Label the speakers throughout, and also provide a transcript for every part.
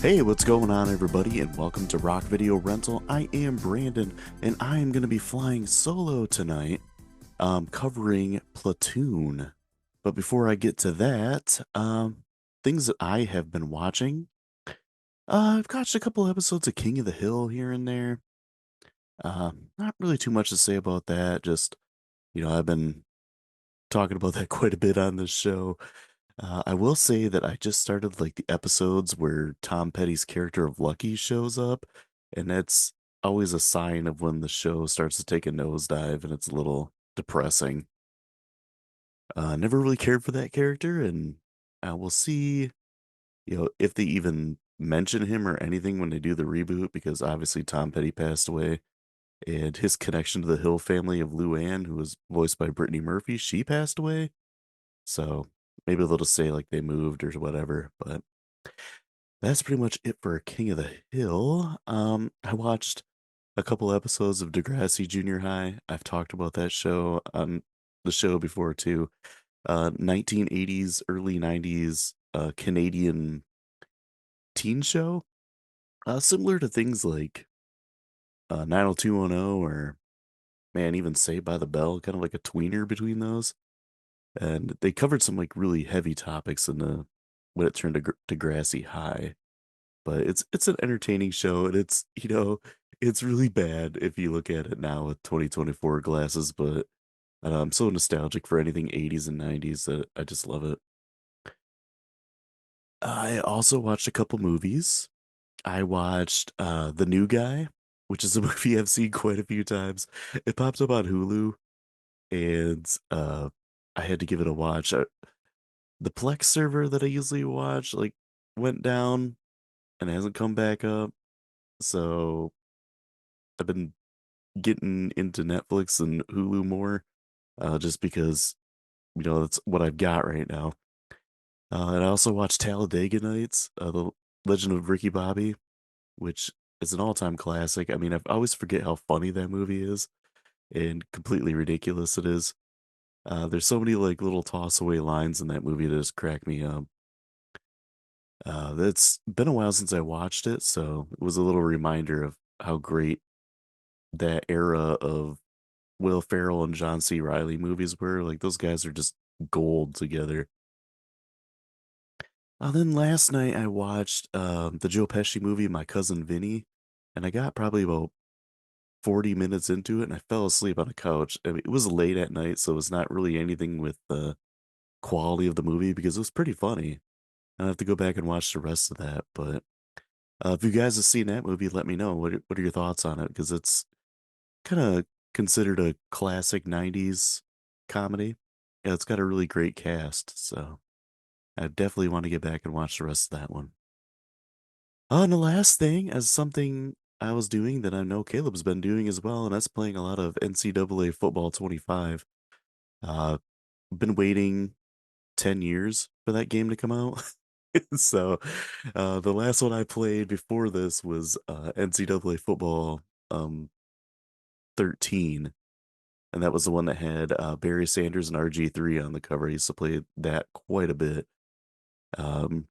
Speaker 1: Hey, what's going on, everybody, and welcome to Rock Video Rental. I am Brandon, and I am going to be flying solo tonight, covering Platoon. But before I get to that, things that I have been watching, I've watched a couple episodes of King of the Hill here and there. Not really too much to say about that. Just, I've been talking about that quite a bit on this show. I will say that I just started like the episodes where Tom Petty's character of Lucky shows up, and that's always a sign of when the show starts to take a nosedive and it's a little depressing. Never really cared for that character, and we'll see, if they even mention him or anything when they do the reboot, because obviously Tom Petty passed away, and his connection to the Hill family of Lou Ann, who was voiced by Brittany Murphy, she passed away. So maybe they'll just say like they moved or whatever, but that's pretty much it for King of the Hill. I watched a couple episodes of Degrassi Junior High. I've talked about that show on the show before too. 1980s, early 90s Canadian teen show. Similar to things like 90210 or man, even Saved by the Bell, kind of like a tweener between those. And they covered some like really heavy topics in the when it turned to Degrassi High. But it's an entertaining show, and it's really bad if you look at it now with 2024 glasses, but I'm so nostalgic for anything 80s and 90s that I just love it. I also watched a couple movies. I watched The New Guy, which is a movie I've seen quite a few times. It popped up on Hulu, and I had to give it a watch. The Plex server that I usually watch like went down and hasn't come back up, so I've been getting into Netflix and Hulu more, just because that's what I've got right now. And I also watched Talladega Nights, the Legend of Ricky Bobby, which is an all-time classic. I mean, I always forget how funny that movie is and completely ridiculous it is. There's so many like little toss away lines in that movie that just crack me up. That's been a while since I watched it, so it was a little reminder of how great that era of Will Ferrell and John C. Riley movies were. Like those guys are just gold together. Then last night I watched the Joe Pesci movie, My Cousin Vinny, and I got probably about 40 minutes into it and I fell asleep on the couch. I mean, it was late at night, so it's not really anything with the quality of the movie because it was pretty funny. I have to go back and watch the rest of that. But if you guys have seen that movie, let me know. What are your thoughts on it? Because it's kind of considered a classic 90s comedy. Yeah, it's got a really great cast, so I definitely want to get back and watch the rest of that one. And the last thing, as something I was doing that I know Caleb's been doing as well, and that's playing a lot of NCAA Football 25. Uh, been waiting 10 years for that game to come out. So, the last one I played before this was NCAA Football um, 13, and that was the one that had Barry Sanders and RG3 on the cover. I used to play that quite a bit. Um,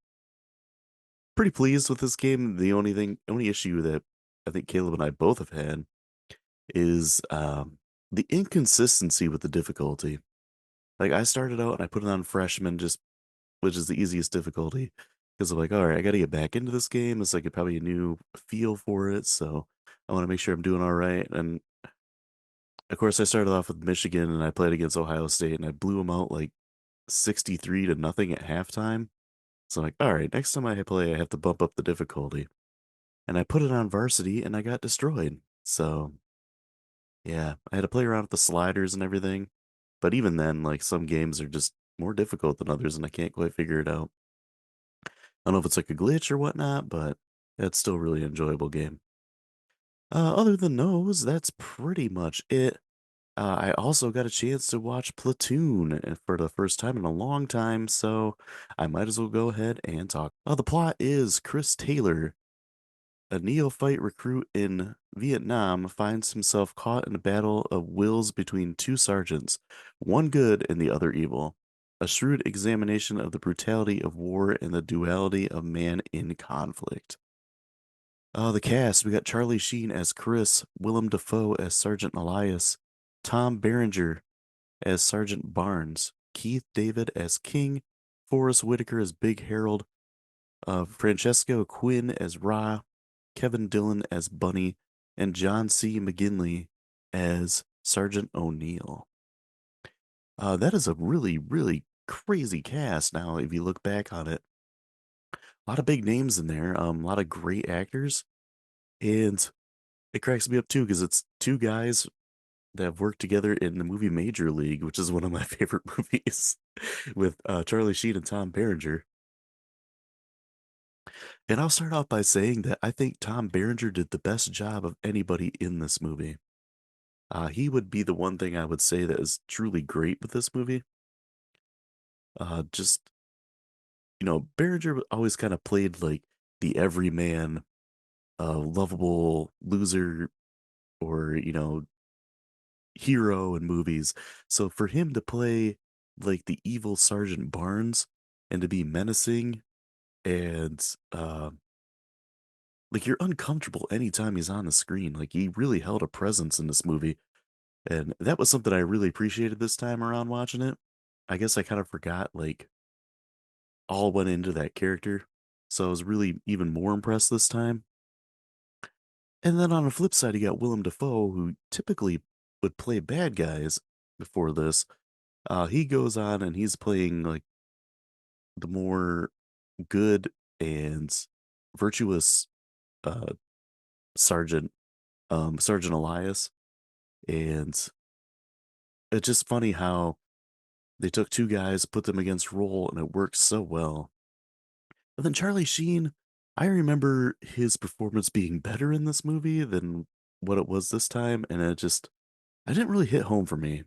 Speaker 1: Pretty pleased with this game. Only issue that I think Caleb and I both have had is the inconsistency with the difficulty. Like I started out and I put it on freshman, just which is the easiest difficulty, because I'm like, all right, I got to get back into this game. It's like probably a new feel for it, so I want to make sure I'm doing all right. And of course, I started off with Michigan and I played against Ohio State and I blew them out like 63 to nothing at halftime. So I'm like, all right, next time I play, I have to bump up the difficulty. And I put it on varsity and I got destroyed. So yeah, I had to play around with the sliders and everything. But even then, like some games are just more difficult than others and I can't quite figure it out. I don't know if it's like a glitch or whatnot, but it's still a really enjoyable game. Other than those, that's pretty much it. I also got a chance to watch Platoon for the first time in a long time, so I might as well go ahead and talk. The plot is Chris Taylor, a neophyte recruit in Vietnam, finds himself caught in a battle of wills between two sergeants, one good and the other evil. a shrewd examination of the brutality of war and the duality of man in conflict. The cast, we got Charlie Sheen as Chris, Willem Dafoe as Sergeant Elias, Tom Berenger as Sergeant Barnes, Keith David as King, Forrest Whitaker as Big Harold, Francesco Quinn as Ra, Kevin Dillon as Bunny, and John C. McGinley as Sergeant O'Neill. That is a really, really crazy cast now, if you look back on it. A lot of big names in there, a lot of great actors, and it cracks me up too because it's two guys that have worked together in the movie Major League, which is one of my favorite movies, with Charlie Sheen and Tom Berenger. And I'll start off by saying that I think Tom Berenger did the best job of anybody in this movie. He would be the one thing I would say that is truly great with this movie. Just, Berenger always kind of played like the everyman, lovable loser or, hero in movies. So for him to play like the evil Sergeant Barnes and to be menacing and like you're uncomfortable anytime he's on the screen. Like he really held a presence in this movie. And that was something I really appreciated this time around watching it. I guess I kind of forgot like all went into that character. So I was really even more impressed this time. And then on the flip side, you got Willem Dafoe, who typically would play bad guys before this. He goes on and he's playing like the more good and virtuous uh, Sergeant Sergeant Elias, and it's just funny how they took two guys, put them against role, and it worked so well. But then Charlie Sheen, I remember his performance being better in this movie than what it was this time, and I didn't really hit home for me.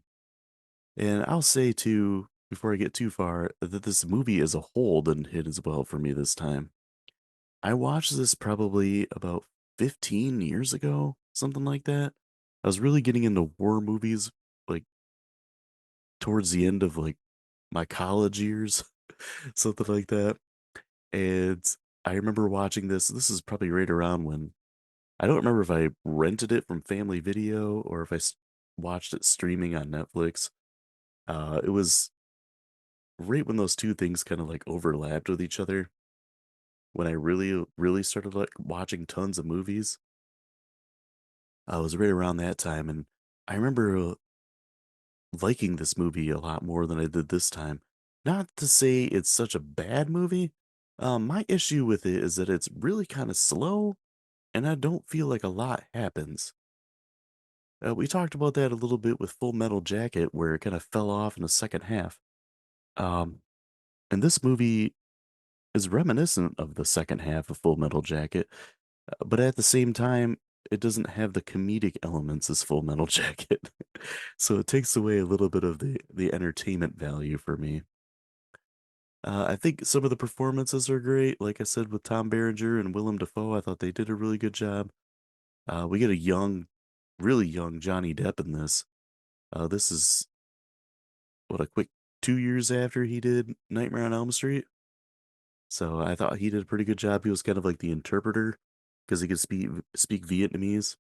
Speaker 1: And I'll say too, before I get too far, that this movie as a whole didn't hit as well for me this time. I watched this probably about 15 years ago, something like that. I was really getting into war movies like towards the end of like my college years, something like that. And I remember watching this. This is probably right around when I don't remember if I rented it from Family Video or if watched it streaming on Netflix. It was right when those two things kind of like overlapped with each other. When I really, really started like watching tons of movies, I was right around that time, and I remember liking this movie a lot more than I did this time. Not to say it's such a bad movie. My issue with it is that it's really kind of slow, and I don't feel like a lot happens. We talked about that a little bit with Full Metal Jacket, where it kind of fell off in the second half. Um, and this movie is reminiscent of the second half of Full Metal Jacket, but at the same time, it doesn't have the comedic elements as Full Metal Jacket. So it takes away a little bit of the entertainment value for me. I think some of the performances are great. Like I said, with Tom Berenger and Willem Dafoe, I thought they did a really good job. We get a young, really young Johnny Depp in this. This is what a quick 2 years after he did Nightmare on Elm Street. So I thought he did a pretty good job. He was kind of like the interpreter because he could speak Vietnamese.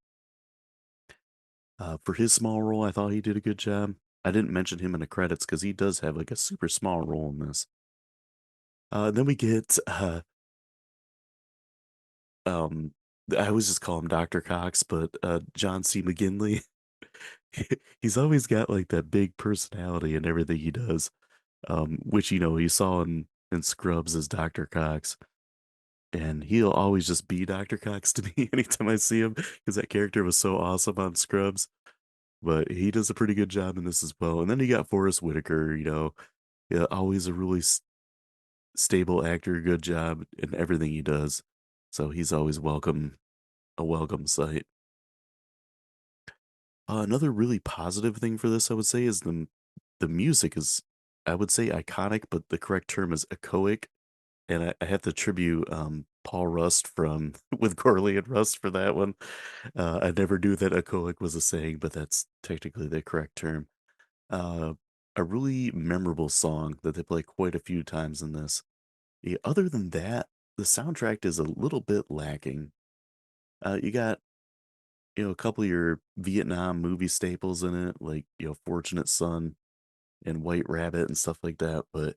Speaker 1: For his small role, I thought he did a good job. I didn't mention him in the credits because he does have like a super small role in this. Then we get um I always just call him Dr. Cox, but John C. McGinley. He's always got like that big personality in everything he does. Which you saw in Scrubs as Dr. Cox. And he'll always just be Dr. Cox to me anytime I see him because that character was so awesome on Scrubs. But he does a pretty good job in this as well. And then you got Forrest Whitaker, yeah, always a really stable actor, good job in everything he does. So he's always a welcome sight. Another really positive thing for this, I would say, is the music is, I would say, iconic, but the correct term is echoic. And I have to attribute Paul Rust from with Corley and Rust for that one. I never knew that echoic was a saying, but that's technically the correct term. Uh, a really memorable song that they play quite a few times in this. Other than that, the soundtrack is a little bit lacking. You got, a couple of your Vietnam movie staples in it, like, Fortunate Son and White Rabbit and stuff like that, but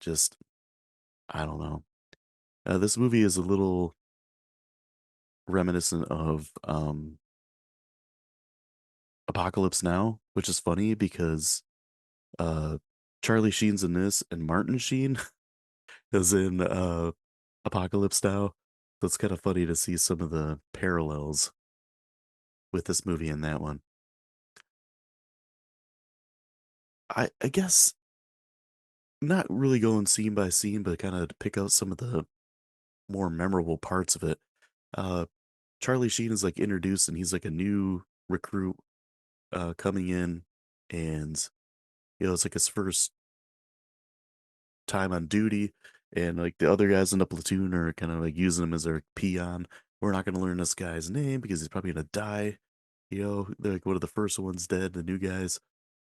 Speaker 1: just, I don't know. This movie is a little reminiscent of Apocalypse Now, which is funny because uh, Charlie Sheen's in this and Martin Sheen is in Apocalypse Now. So it's kind of funny to see some of the parallels with this movie and that one. I guess not really going scene by scene, but kind of to pick out some of the more memorable parts of it. Uh, Charlie Sheen is like introduced and he's like a new recruit coming in, and it's like his first time on duty, and like the other guys in the platoon are kind of like using him as their peon. We're not going to learn this guy's name because he's probably going to die. They're like one of the first ones dead, the new guys.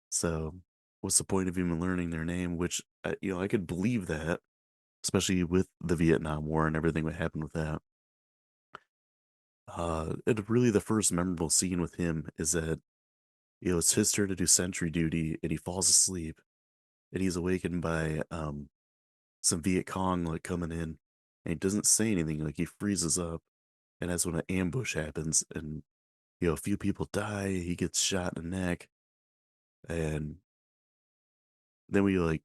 Speaker 1: So what's the point of even learning their name? Which I could believe that, especially with the Vietnam War and everything that happened with that. And really, the first memorable scene with him is that it's his turn to do sentry duty, and he falls asleep, and he's awakened by some Viet Cong like coming in, and he doesn't say anything. Like he freezes up, and that's when an ambush happens, and a few people die. He gets shot in the neck, and then we like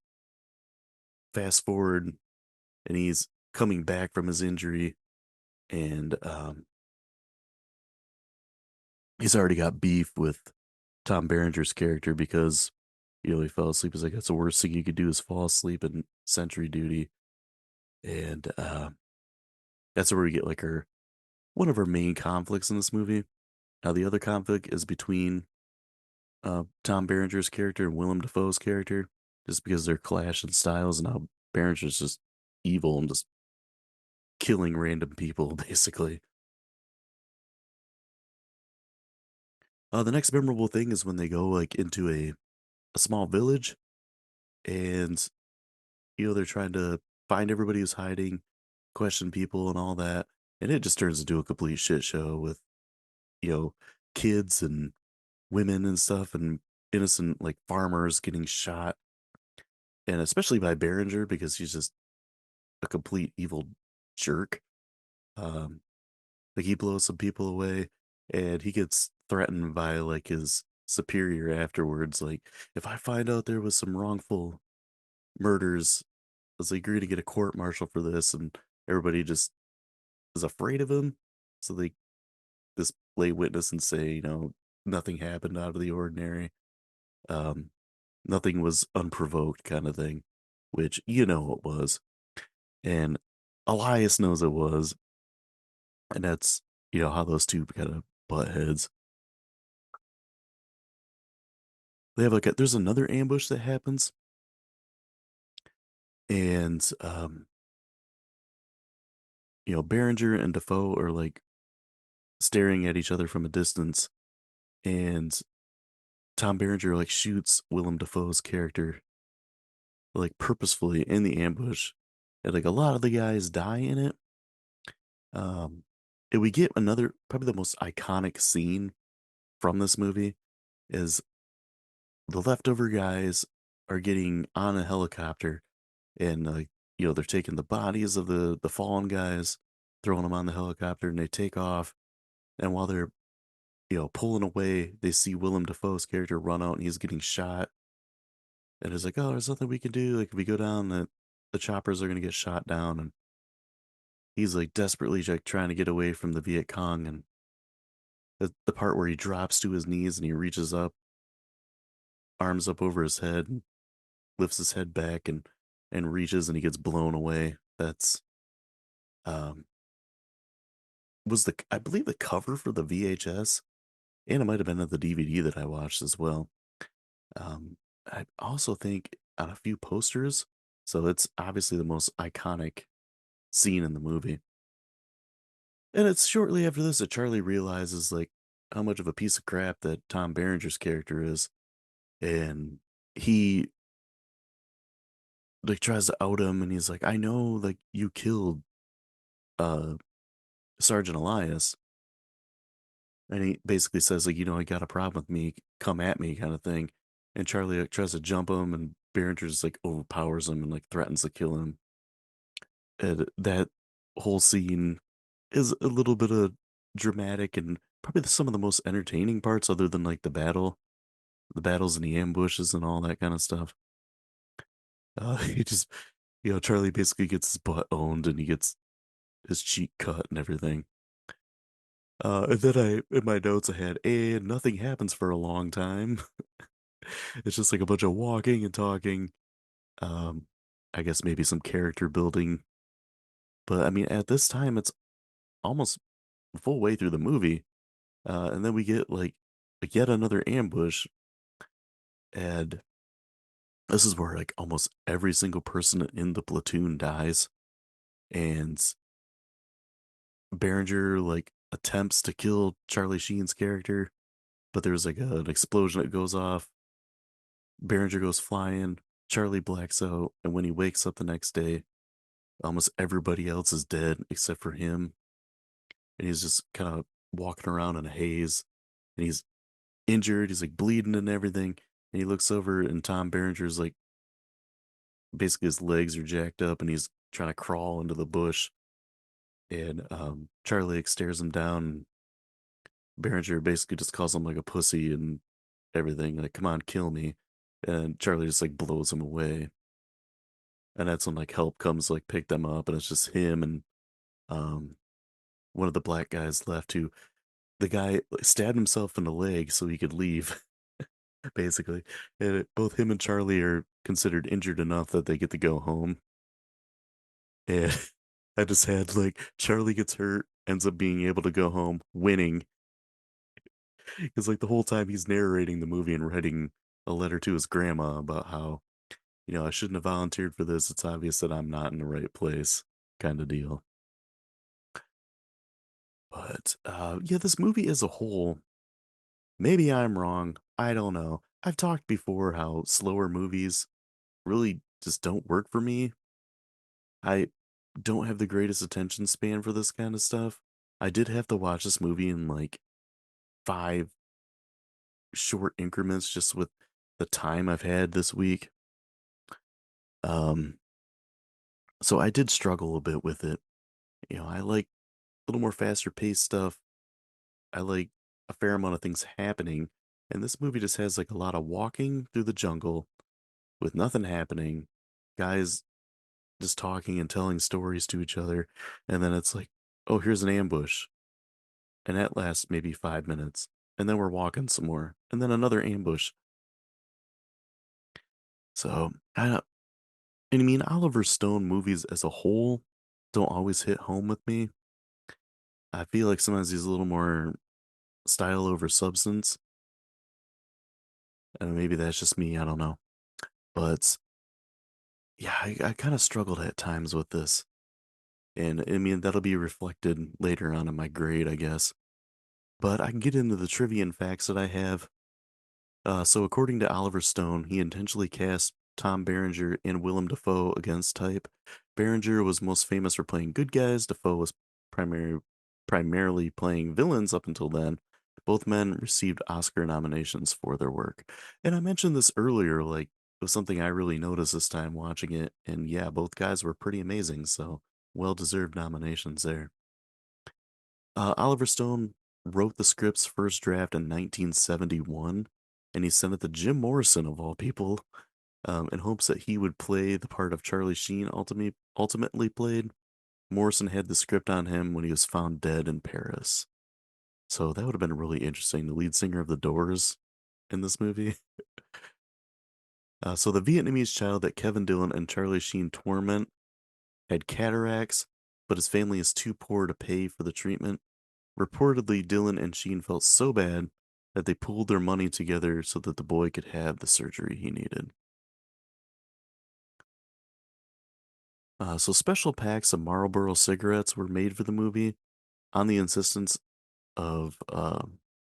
Speaker 1: fast forward, and he's coming back from his injury, and he's already got beef with Tom Berenger's character because he fell asleep. He's like, that's the worst thing you could do is fall asleep in sentry duty, and that's where we get like our one of our main conflicts in this movie. Now the other conflict is between Tom Berenger's character and Willem Dafoe's character, just because they're clash in styles and how Berenger's just evil and just killing random people, basically. The next memorable thing is when they go like into a small village, and they're trying to find everybody who's hiding, question people and all that, and it just turns into a complete shit show with you know kids and women and stuff and innocent like farmers getting shot, and especially by Berenger because he's just a complete evil jerk. Um, like he blows some people away, and he gets threatened by like his superior afterwards. Like, if I find out there was some wrongful murders, it's like you're gonna get a court martial for this, and everybody just is afraid of him. So they just lay witness and say, nothing happened out of the ordinary. Um, Nothing was unprovoked, kind of thing, which it was, and Elias knows it was, and that's how those two kind of butt heads. They have like there's another ambush that happens, and Berenger and Defoe are like staring at each other from a distance, and Tom Berenger like shoots Willem Dafoe's character like purposefully in the ambush, and like a lot of the guys die in it. Um, and we get another probably the most iconic scene from this movie is the leftover guys are getting on a helicopter, and they're taking the bodies of the fallen guys, throwing them on the helicopter, and they take off. And while they're pulling away, they see Willem Dafoe's character run out, and he's getting shot. And it's like, oh, there's nothing we can do. Like if we go down, the choppers are gonna get shot down, and he's like desperately like trying to get away from the Viet Cong. And the part where he drops to his knees and he reaches up, arms up over his head, and lifts his head back and reaches, and he gets blown away. That's um was the I believe the cover for the VHS, and it might have been of the DVD that I watched as well. I also think on a few posters, so it's obviously the most iconic scene in the movie. And it's shortly after this that Charlie realizes like how much of a piece of crap that Tom Berenger's character is, and he like tries to out him, and he's like, "I know, like you killed uh Sergeant Elias," and he basically says like, "I got a problem with me, come at me," kind of thing. And Charlie like, tries to jump him, and Berenger just like overpowers him and like threatens to kill him. And that whole scene is a little bit of dramatic and probably some of the most entertaining parts, other than like the battles and the ambushes and all that kind of stuff. He just, Charlie basically gets his butt owned and he gets his cheek cut and everything. And then in my notes, I had, and nothing happens for a long time. It's just like a bunch of walking and talking. Um, I guess maybe some character building. But I mean, at this time, it's almost full way through the movie. And then we get like yet another ambush. And this is where like almost every single person in the platoon dies. And Berenger like attempts to kill Charlie Sheen's character, but there's like an explosion that goes off. Berenger goes flying. Charlie blacks out, and when he wakes up the next day, almost everybody else is dead except for him, and he's just kind of walking around in a haze, and he's injured. He's like bleeding and everything, and he looks over, and Tom Berenger's like basically his legs are jacked up, and he's trying to crawl into the bush, and Charlie like, stares him down. Berenger basically just calls him like a pussy and everything, like "Come on, kill me," and Charlie just like blows him away. And that's when like help comes like pick them up, and it's just him and um one of the black guys left who the guy like, stabbed himself in the leg so he could leave, basically. And both him and Charlie are considered injured enough that they get to go home. And I just had like Charlie gets hurt, ends up being able to go home, winning. Because like the whole time he's narrating the movie and writing a letter to his grandma about how, I shouldn't have volunteered for this. It's obvious that I'm not in the right place, kind of deal. But yeah, this movie as a whole, maybe I'm wrong. I don't know. I've talked before how slower movies really just don't work for me. I don't have the greatest attention span for this kind of stuff. I did have to watch this movie in like five short increments just with the time I've had this week. Um, so I did struggle a bit with it. I like a little more faster paced stuff. I like a fair amount of things happening. And this movie just has like a lot of walking through the jungle with nothing happening. Guys just talking and telling stories to each other. And then it's like, oh, here's an ambush. And that lasts maybe 5 minutes. And then we're walking some more. And then another ambush. So I don't, and I mean, Oliver Stone movies as a whole don't always hit home with me. I feel like sometimes he's a little more style over substance. And maybe that's just me. I don't know. But yeah, I kind of struggled at times with this. And I mean, that'll be reflected later on in my grade, I guess. But I can get into the trivia and facts that I have. So, according to Oliver Stone, he intentionally cast Tom Berenger and Willem Dafoe against type. Berenger was most famous for playing good guys. Dafoe was primary, primarily playing villains up until then. Both men received Oscar nominations for their work. And I mentioned this earlier, like, it was something I really noticed this time watching it. And yeah, both guys were pretty amazing. So, well deserved nominations there. Oliver Stone wrote the script's first draft in 1971, and he sent it to Jim Morrison, of all people, in hopes that he would play the part of Charlie Sheen ultimately played. Morrison had the script on him when he was found dead in Paris. So that would have been really interesting. The lead singer of The Doors in this movie. So the Vietnamese child that Kevin Dillon and Charlie Sheen torment had cataracts, but his family is too poor to pay for the treatment. Reportedly, Dylan and Sheen felt so bad that they pooled their money together so that the boy could have the surgery he needed. So, special packs of Marlboro cigarettes were made for the movie on the insistence of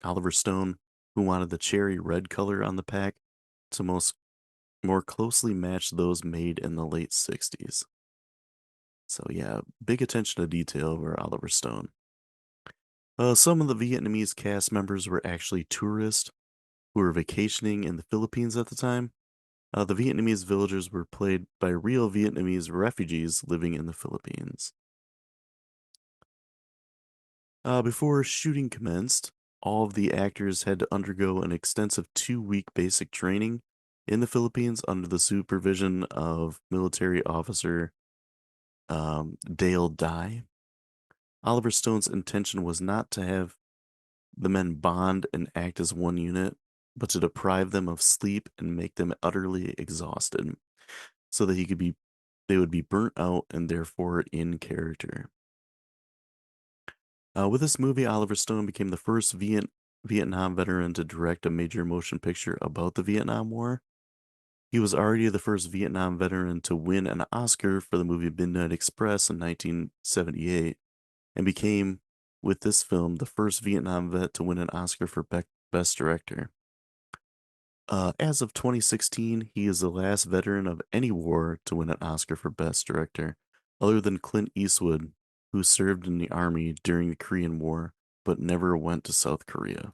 Speaker 1: Oliver Stone, who wanted the cherry red color on the pack to most more closely matched those made in the late 60s. So yeah, big attention to detail for Oliver Stone. Some of the Vietnamese cast members were actually tourists who were vacationing in the Philippines at the time. The Vietnamese villagers were played by real Vietnamese refugees living in the Philippines. Before shooting commenced, all of the actors had to undergo an extensive 2-week basic training in the Philippines under the supervision of military officer Dale Dye. Oliver Stone's intention was not to have the men bond and act as one unit, but to deprive them of sleep and make them utterly exhausted so that they would be burnt out and therefore in character. With this movie, Oliver Stone became the first Vietnam veteran to direct a major motion picture about the Vietnam War. He was already the first Vietnam veteran to win an Oscar for the movie Midnight Express in 1978 and became, with this film, the first Vietnam vet to win an Oscar for Best Director. As of 2016, he is the last veteran of any war to win an Oscar for Best Director, other than Clint Eastwood, who served in the army during the Korean War but never went to South Korea.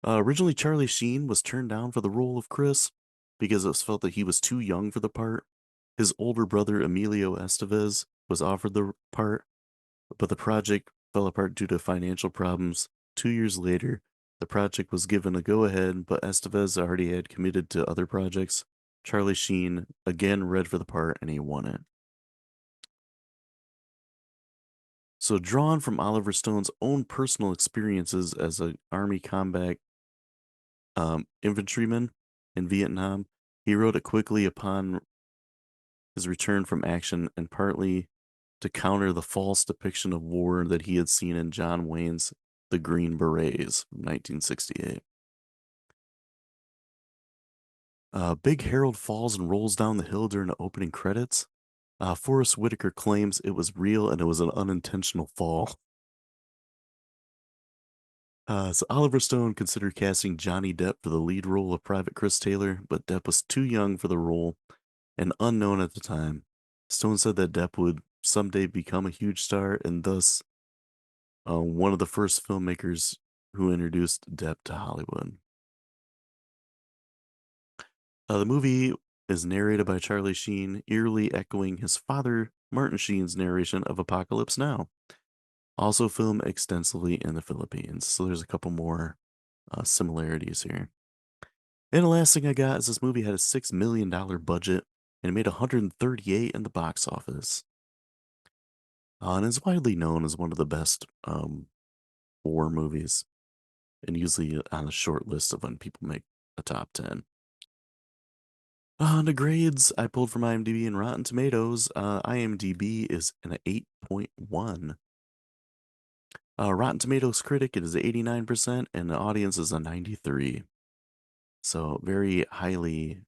Speaker 1: Originally, Charlie Sheen was turned down for the role of Chris because it was felt that he was too young for the part. His older brother, Emilio Estevez, was offered the part, but the project fell apart due to financial problems. 2 years later, the project was given a go ahead, but Estevez already had committed to other projects. Charlie Sheen again read for the part and he won it. So, drawn from Oliver Stone's own personal experiences as an Army combat infantryman in Vietnam, he wrote it quickly upon his return from action and partly to counter the false depiction of war that he had seen in John Wayne's The Green Berets from 1968. Big Harold falls and rolls down the hill during the opening credits. Forrest Whitaker claims it was real and it was an unintentional fall. So Oliver Stone considered casting Johnny Depp for the lead role of Private Chris Taylor, but Depp was too young for the role and unknown at the time. Stone said that Depp would someday become a huge star and thus one of the first filmmakers who introduced Depp to Hollywood. The movie is narrated by Charlie Sheen, eerily echoing his father, Martin Sheen's narration of Apocalypse Now. Also filmed extensively in the Philippines, so there's a couple more similarities here. And the last thing I got is this movie had a $6 million budget and it made 138 in the box office. And is widely known as one of the best war movies, and usually on a short list of when people make a top 10. The grades I pulled from IMDb and Rotten Tomatoes, IMDb is an 8.1. Rotten Tomatoes critic, it is 89%, and the audience is a 93. So very highly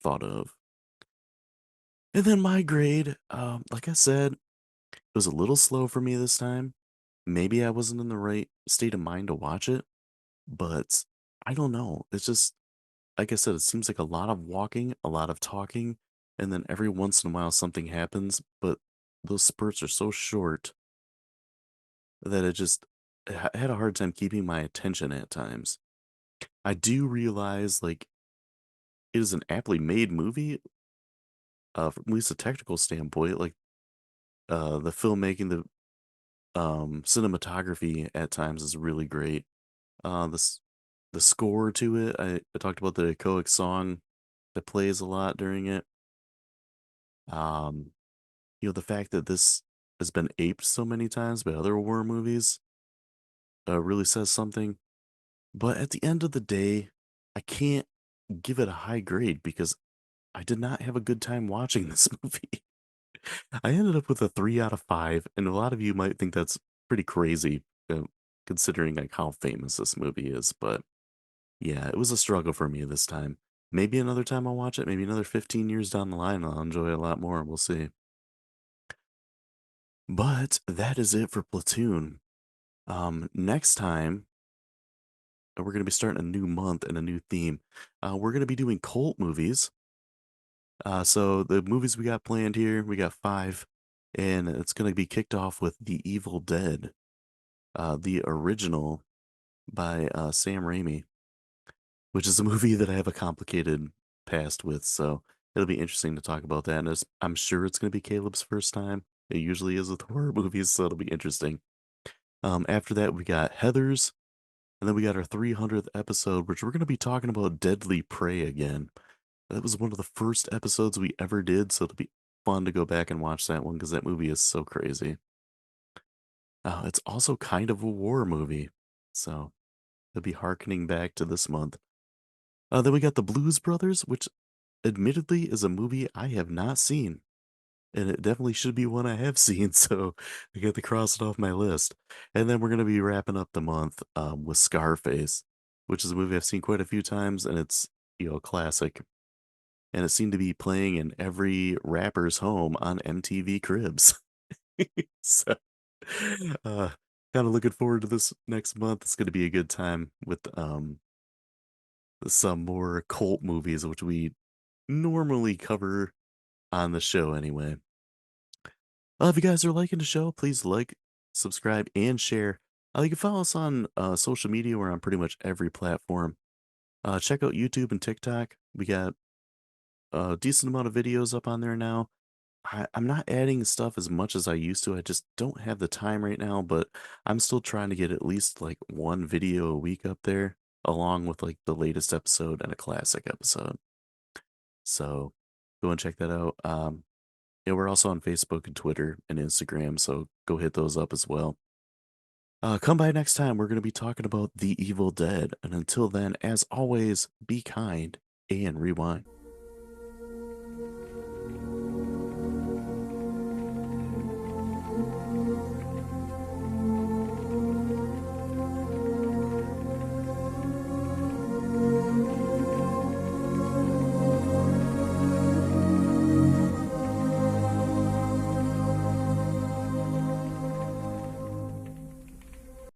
Speaker 1: thought of. And then my grade, like I said, it was a little slow for me this time. Maybe I wasn't in the right state of mind to watch it, but I don't know. It's just, like I said, it seems like a lot of walking, a lot of talking, and then every once in a while something happens, but those spurts are so short that I had a hard time keeping my attention at times. I do realize, like, it is an aptly made movie, from at least a technical standpoint. Like, the filmmaking, cinematography at times is really great. The score to it, I talked about the echoic song that plays a lot during it. Um, the fact that this has been aped so many times by other war movies really says something. But at the end of the day, I can't give it a high grade because I did not have a good time watching this movie. I ended up with a 3 out of 5, and a lot of you might think that's pretty crazy, considering like how famous this movie is. But yeah, it was a struggle for me this time. Maybe another time I'll watch it. Maybe another 15 years down the line, I'll enjoy it a lot more. We'll see. But that is it for Platoon. Next time and we're going to be starting a new month and a new theme. We're going to be doing cult movies. So the movies we got planned here, we got five, and it's going to be kicked off with The Evil Dead, the original by Sam Raimi, which is a movie that I have a complicated past with. So it'll be interesting to talk about that. And I'm sure it's going to be Caleb's first time. It usually is with horror movies, so it'll be interesting. After that, we got Heather's, and then we got our 300th episode, which we're going to be talking about Deadly Prey again. That was one of the first episodes we ever did, so it'll be fun to go back and watch that one because that movie is so crazy. It's also kind of a war movie, so it'll be harkening back to this month. Then we got The Blues Brothers, which admittedly is a movie I have not seen, and it definitely should be one I have seen, so I get to cross it off my list. And then we're going to be wrapping up the month with Scarface, which is a movie I've seen quite a few times, and it's, a classic. And it seemed to be playing in every rapper's home on MTV Cribs. So, uh, kind of looking forward to this next month. It's going to be a good time with some more cult movies, which we normally cover on the show anyway. If you guys are liking the show, please like, subscribe, and share. You can follow us on social media. We're on pretty much every platform. Check out YouTube and TikTok. We got a decent amount of videos up on there now. I'm not adding stuff as much as I used to. I just don't have the time right now, but I'm still trying to get at least like one video a week up there, along with like the latest episode and a classic episode. So go and check that out. Yeah, we're also on Facebook and Twitter and Instagram, so go hit those up as well. Come by next time. We're going to be talking about The Evil Dead. And until then, as always, be kind and rewind.